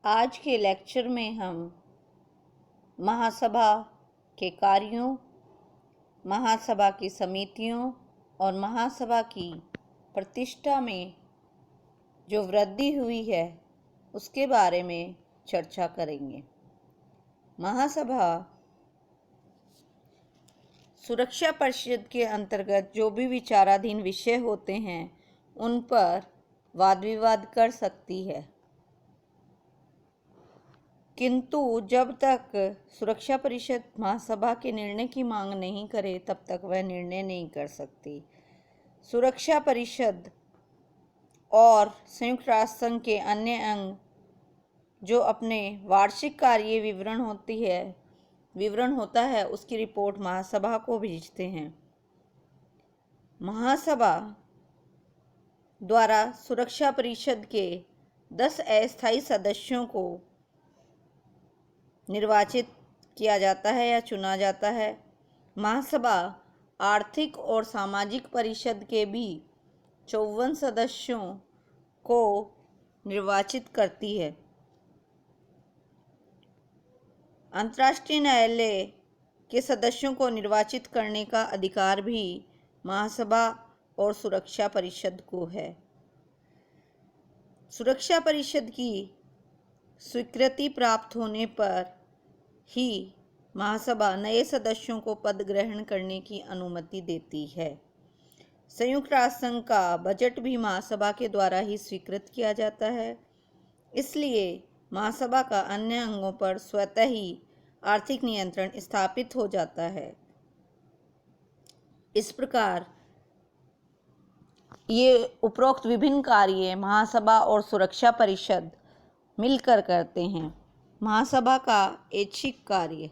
आज के लेक्चर में हम महासभा के कार्यों, महासभा की समितियों और महासभा की प्रतिष्ठा में जो वृद्धि हुई है उसके बारे में चर्चा करेंगे। महासभा सुरक्षा परिषद के अंतर्गत जो भी विचाराधीन विषय होते हैं उन पर वाद विवाद कर सकती है, किंतु जब तक सुरक्षा परिषद महासभा के निर्णय की मांग नहीं करे तब तक वह निर्णय नहीं कर सकती। सुरक्षा परिषद और संयुक्त राष्ट्र संघ के अन्य अंग जो अपने वार्षिक कार्य विवरण होता है उसकी रिपोर्ट महासभा को भेजते हैं। महासभा द्वारा सुरक्षा परिषद के 10 अस्थायी सदस्यों को निर्वाचित किया जाता है या चुना जाता है। महासभा आर्थिक और सामाजिक परिषद के भी 54 सदस्यों को निर्वाचित करती है। अंतर्राष्ट्रीय न्यायालय के सदस्यों को निर्वाचित करने का अधिकार भी महासभा और सुरक्षा परिषद को है। सुरक्षा परिषद की स्वीकृति प्राप्त होने पर ही महासभा नए सदस्यों को पद ग्रहण करने की अनुमति देती है। संयुक्त राष्ट्र संघ का बजट भी महासभा के द्वारा ही स्वीकृत किया जाता है, इसलिए महासभा का अन्य अंगों पर स्वतः ही आर्थिक नियंत्रण स्थापित हो जाता है। इस प्रकार ये उपरोक्त विभिन्न कार्य महासभा और सुरक्षा परिषद मिलकर करते हैं। महासभा का ऐच्छिक कार्य।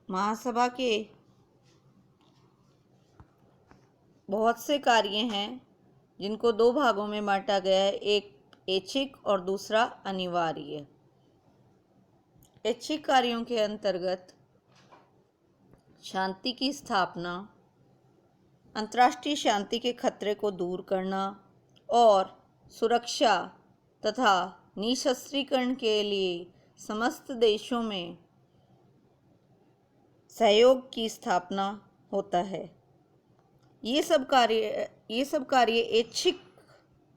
महासभा के बहुत से कार्य हैं जिनको 2 भागों में बांटा गया है, एक ऐच्छिक और दूसरा अनिवार्य। ऐच्छिक कार्यों के अंतर्गत शांति की स्थापना, अंतर्राष्ट्रीय शांति के खतरे को दूर करना और सुरक्षा तथा निशस्त्रीकरण के लिए समस्त देशों में सहयोग की स्थापना होता है। ये सब कार्य ऐच्छिक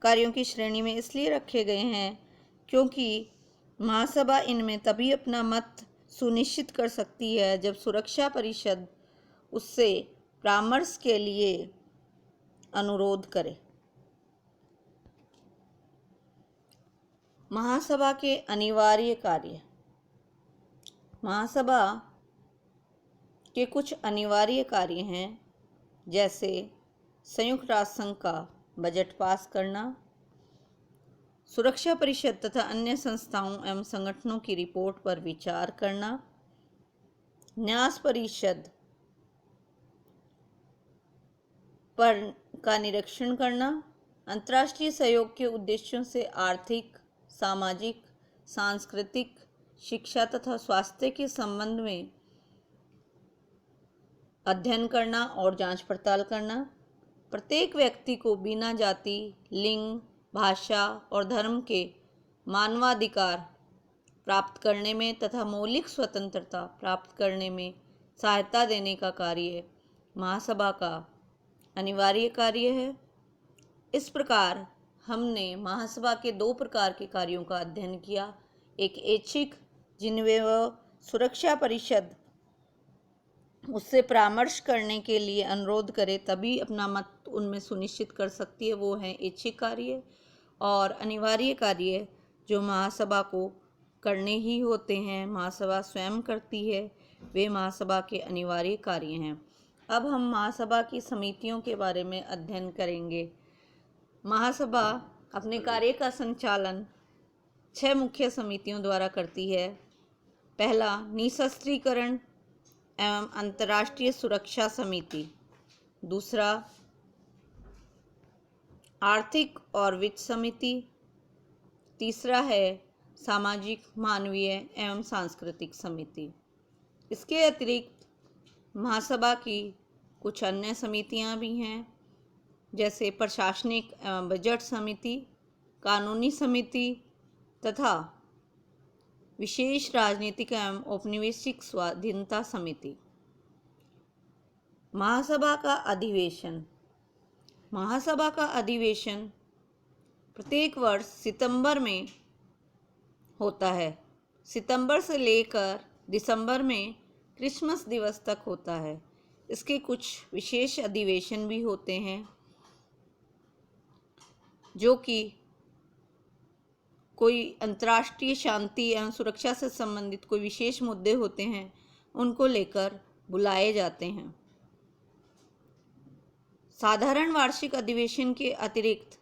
कार्यों की श्रेणी में इसलिए रखे गए हैं क्योंकि महासभा इनमें तभी अपना मत सुनिश्चित कर सकती है जब सुरक्षा परिषद उससे परामर्श के लिए अनुरोध करे। महासभा के अनिवार्य कार्य। महासभा के कुछ अनिवार्य कार्य हैं, जैसे संयुक्त राष्ट्र संघ का बजट पास करना, सुरक्षा परिषद तथा अन्य संस्थाओं एवं संगठनों की रिपोर्ट पर विचार करना, न्यास परिषद पर का निरीक्षण करना, अंतर्राष्ट्रीय सहयोग के उद्देश्यों से आर्थिक, सामाजिक, सांस्कृतिक, शिक्षा तथा स्वास्थ्य के संबंध में अध्ययन करना और जांच पड़ताल करना, प्रत्येक व्यक्ति को बिना जाति, लिंग, भाषा और धर्म के मानवाधिकार प्राप्त करने में तथा मौलिक स्वतंत्रता प्राप्त करने में सहायता देने का कार्य महासभा का अनिवार्य कार्य है। इस प्रकार हमने महासभा के 2 प्रकार के कार्यों का अध्ययन किया, एक ऐच्छिक जिनमें वह सुरक्षा परिषद उससे परामर्श करने के लिए अनुरोध करे तभी अपना मत उनमें सुनिश्चित कर सकती है, वो है ऐच्छिक कार्य, और अनिवार्य कार्य जो महासभा को करने ही होते हैं, महासभा स्वयं करती है, वे महासभा के अनिवार्य कार्य हैं। अब हम महासभा की समितियों के बारे में अध्ययन करेंगे। महासभा अपने कार्य का संचालन 6 मुख्य समितियों द्वारा करती है। पहला, निशस्त्रीकरण एवं अंतर्राष्ट्रीय सुरक्षा समिति। दूसरा, आर्थिक और वित्त समिति। तीसरा है सामाजिक, मानवीय एवं सांस्कृतिक समिति। इसके अतिरिक्त महासभा की कुछ अन्य समितियां भी हैं, जैसे प्रशासनिक एवं बजट समिति, कानूनी समिति तथा विशेष राजनीतिक एवं औपनिवेशिक स्वाधीनता समिति। महासभा का अधिवेशन। महासभा का अधिवेशन प्रत्येक वर्ष सितंबर में होता है। सितंबर से लेकर दिसंबर में क्रिसमस दिवस तक होता है। इसके कुछ विशेष अधिवेशन भी होते हैं जो कि कोई अंतर्राष्ट्रीय शांति एवं सुरक्षा से संबंधित कोई विशेष मुद्दे होते हैं उनको लेकर बुलाए जाते हैं। साधारण वार्षिक अधिवेशन के अतिरिक्त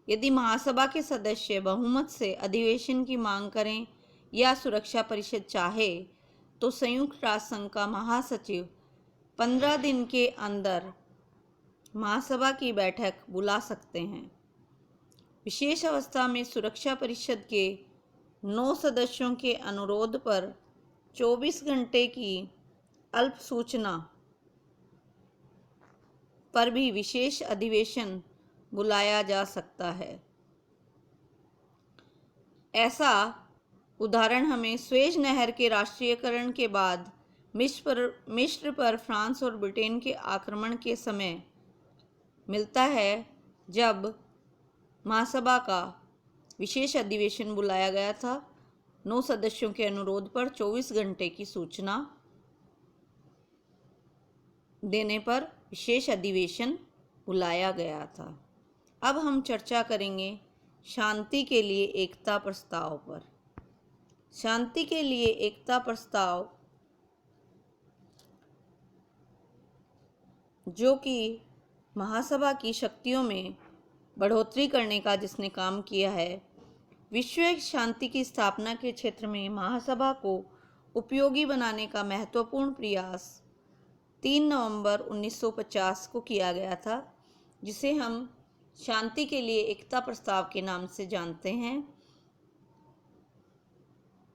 यदि महासभा के सदस्य बहुमत से अधिवेशन की मांग करें या सुरक्षा परिषद चाहे तो संयुक्त राष्ट्र संघ का महासचिव 15 दिन के अंदर महासभा की बैठक बुला सकते हैं। विशेष अवस्था में सुरक्षा परिषद के 9 सदस्यों के अनुरोध पर 24 घंटे की अल्प सूचना पर भी विशेष अधिवेशन बुलाया जा सकता है। ऐसा उदाहरण हमें स्वेज नहर के राष्ट्रीयकरण के बाद मिस्र पर फ्रांस और ब्रिटेन के आक्रमण के समय मिलता है, जब महासभा का विशेष अधिवेशन बुलाया गया था। 9 सदस्यों के अनुरोध पर 24 घंटे की सूचना देने पर विशेष अधिवेशन बुलाया गया था। अब हम चर्चा करेंगे शांति के लिए एकता प्रस्ताव पर। शांति के लिए एकता प्रस्ताव जो कि महासभा की शक्तियों में बढ़ोतरी करने का जिसने काम किया है, विश्व शांति की स्थापना के क्षेत्र में महासभा को उपयोगी बनाने का महत्वपूर्ण प्रयास 3 नवंबर 1950 को किया गया था, जिसे हम शांति के लिए एकता प्रस्ताव के नाम से जानते हैं।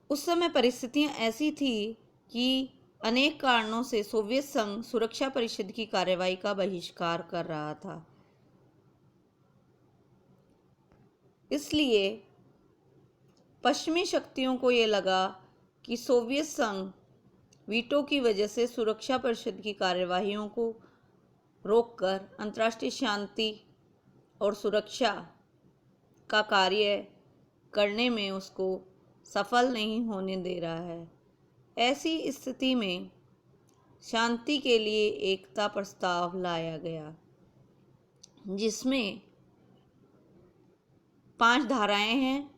उस समय परिस्थितियां ऐसी थी कि अनेक कारणों से सोवियत संघ सुरक्षा परिषद की कार्यवाही का बहिष्कार कर रहा था। इसलिए पश्चिमी शक्तियों को ये लगा कि सोवियत संघ वीटो की वजह से सुरक्षा परिषद की कार्यवाहियों को रोककर अंतर्राष्ट्रीय शांति और सुरक्षा का कार्य करने में उसको सफल नहीं होने दे रहा है। ऐसी स्थिति में शांति के लिए एकता प्रस्ताव लाया गया, जिसमें 5 धाराएं हैं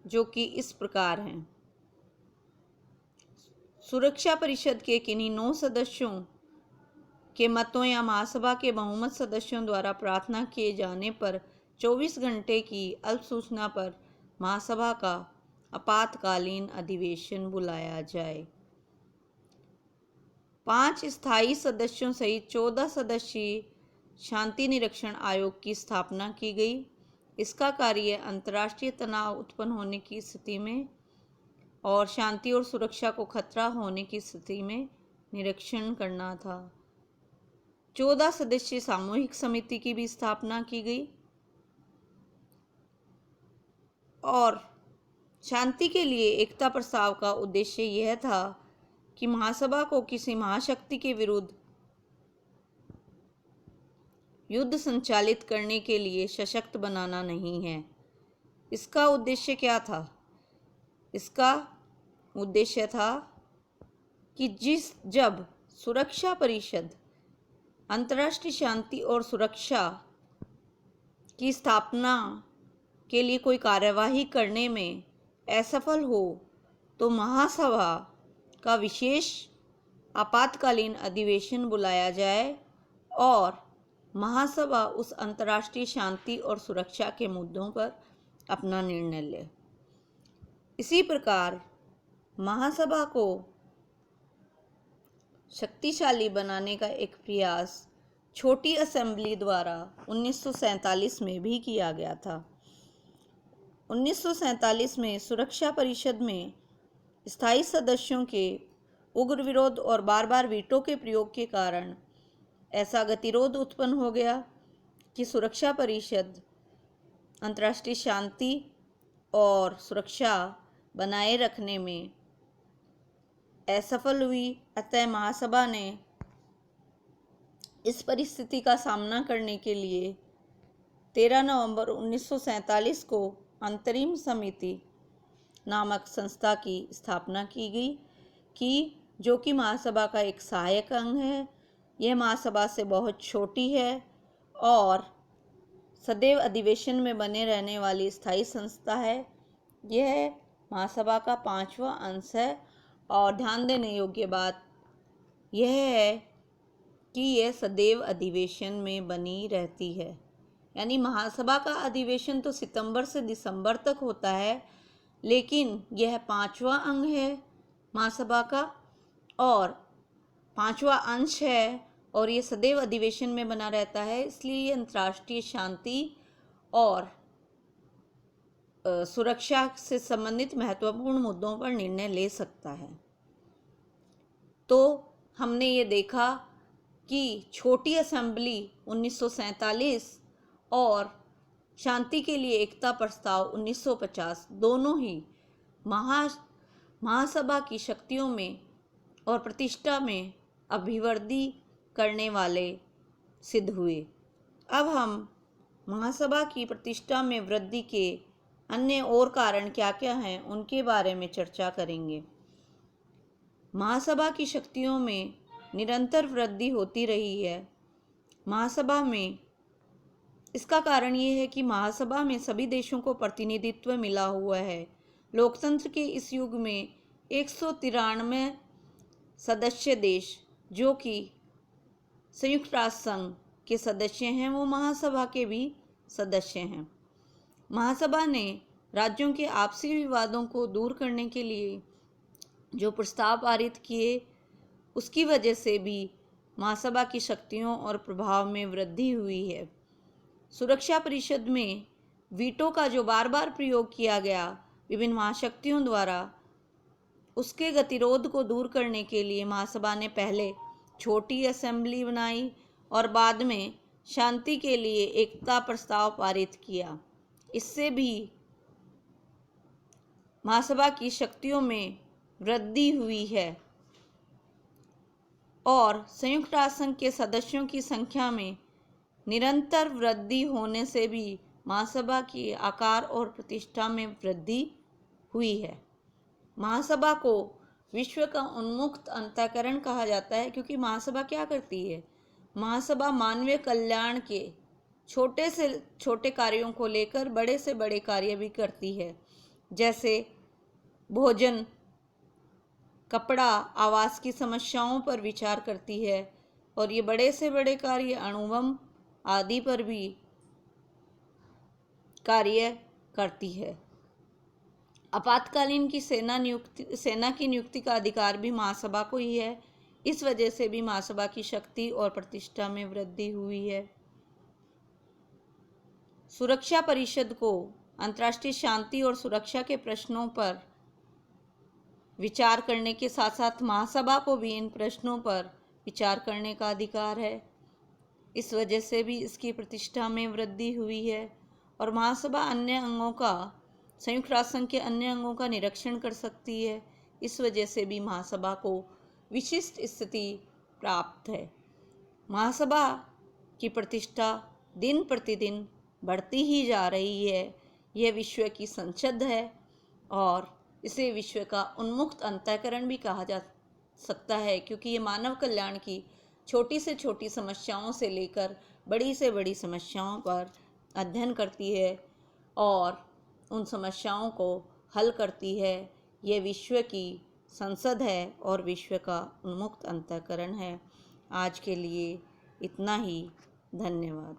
जो कि इस प्रकार हैं। सुरक्षा परिषद के किन्हीं 9 सदस्यों के मतों या महासभा के बहुमत सदस्यों द्वारा प्रार्थना किए जाने पर 24 घंटे की अल्प सूचना पर महासभा का आपातकालीन अधिवेशन बुलाया जाए। 5 स्थायी सदस्यों सहित 14 सदस्यीय शांति निरीक्षण आयोग की स्थापना की गई। इसका कार्य अंतर्राष्ट्रीय तनाव उत्पन्न होने की स्थिति में और शांति और सुरक्षा को खतरा होने की स्थिति में निरीक्षण करना था। 14 सदस्यीय सामूहिक समिति की भी स्थापना की गई और शांति के लिए एकता प्रस्ताव का उद्देश्य यह था कि महासभा को किसी महाशक्ति के विरुद्ध युद्ध संचालित करने के लिए सशक्त बनाना नहीं है। इसका उद्देश्य क्या था? इसका उद्देश्य था कि जब सुरक्षा परिषद अंतर्राष्ट्रीय शांति और सुरक्षा की स्थापना के लिए कोई कार्यवाही करने में असफल हो तो महासभा का विशेष आपातकालीन अधिवेशन बुलाया जाए और महासभा उस अंतर्राष्ट्रीय शांति और सुरक्षा के मुद्दों पर अपना निर्णय ले। इसी प्रकार महासभा को शक्तिशाली बनाने का एक प्रयास छोटी असेंबली द्वारा 1947 में भी किया गया था। 1947 में सुरक्षा परिषद में स्थायी सदस्यों के उग्र विरोध और बार बार वीटो के प्रयोग के कारण ऐसा गतिरोध उत्पन्न हो गया कि सुरक्षा परिषद अंतर्राष्ट्रीय शांति और सुरक्षा बनाए रखने में असफल हुई। अतः महासभा ने इस परिस्थिति का सामना करने के लिए 13 नवंबर 1947 को अंतरिम समिति नामक संस्था की स्थापना की गई जो कि महासभा का एक सहायक अंग है। यह महासभा से बहुत छोटी है और सदैव अधिवेशन में बने रहने वाली स्थायी संस्था है। यह महासभा का 5वां अंश है और ध्यान देने योग्य बात यह है कि यह सदैव अधिवेशन में बनी रहती है। यानी महासभा का अधिवेशन तो सितंबर से दिसंबर तक होता है, लेकिन यह 5वां अंग है महासभा का और 5वां अंश है और ये सदैव अधिवेशन में बना रहता है। इसलिए ये अंतर्राष्ट्रीय शांति और सुरक्षा से संबंधित महत्वपूर्ण मुद्दों पर निर्णय ले सकता है। तो हमने ये देखा कि छोटी असेंबली 1947 और शांति के लिए एकता प्रस्ताव 1950 दोनों ही महासभा की शक्तियों में और प्रतिष्ठा में अभिवृद्धि करने वाले सिद्ध हुए। अब हम महासभा की प्रतिष्ठा में वृद्धि के अन्य और कारण क्या क्या हैं उनके बारे में चर्चा करेंगे। महासभा की शक्तियों में निरंतर वृद्धि होती रही है। महासभा में इसका कारण ये है कि महासभा में सभी देशों को प्रतिनिधित्व मिला हुआ है। लोकतंत्र के इस युग में 193 सदस्य देश जो कि संयुक्त राष्ट्र संघ के सदस्य हैं वो महासभा के भी सदस्य हैं। महासभा ने राज्यों के आपसी विवादों को दूर करने के लिए जो प्रस्ताव पारित किए उसकी वजह से भी महासभा की शक्तियों और प्रभाव में वृद्धि हुई है। सुरक्षा परिषद में वीटो का जो बार बार प्रयोग किया गया विभिन्न महाशक्तियों द्वारा, उसके गतिरोध को दूर करने के लिए महासभा ने पहले छोटी असेंबली बनाई और बाद में शांति के लिए एकता प्रस्ताव पारित किया। इससे भी महासभा की शक्तियों में वृद्धि हुई है और संयुक्त राष्ट्र संघ के सदस्यों की संख्या में निरंतर वृद्धि होने से भी महासभा की आकार और प्रतिष्ठा में वृद्धि हुई है। महासभा को विश्व का उन्मुक्त अंतःकरण कहा जाता है क्योंकि महासभा क्या करती है? महासभा मानवीय कल्याण के छोटे से छोटे कार्यों को लेकर बड़े से बड़े कार्य भी करती है, जैसे भोजन, कपड़ा, आवास की समस्याओं पर विचार करती है और ये बड़े से बड़े कार्य अणु बम आदि पर भी कार्य करती है। आपातकालीन की सेना की नियुक्ति का अधिकार भी महासभा को ही है। इस वजह से भी महासभा की शक्ति और प्रतिष्ठा में वृद्धि हुई है। सुरक्षा परिषद को अंतर्राष्ट्रीय शांति और सुरक्षा के प्रश्नों पर विचार करने के साथ साथ महासभा को भी इन प्रश्नों पर विचार करने का अधिकार है। इस वजह से भी इसकी प्रतिष्ठा में वृद्धि हुई है और महासभा अन्य अंगों का, संयुक्त राष्ट्र संघ के अन्य अंगों का निरीक्षण कर सकती है। इस वजह से भी महासभा को विशिष्ट स्थिति प्राप्त है। महासभा की प्रतिष्ठा दिन प्रतिदिन बढ़ती ही जा रही है। यह विश्व की संसद है और इसे विश्व का उन्मुक्त अंतःकरण भी कहा जा सकता है क्योंकि ये मानव कल्याण की छोटी से छोटी समस्याओं से लेकर बड़ी से बड़ी समस्याओं पर अध्ययन करती है और उन समस्याओं को हल करती है। ये विश्व की संसद है और विश्व का उन्मुक्त अंतःकरण है। आज के लिए इतना ही। धन्यवाद।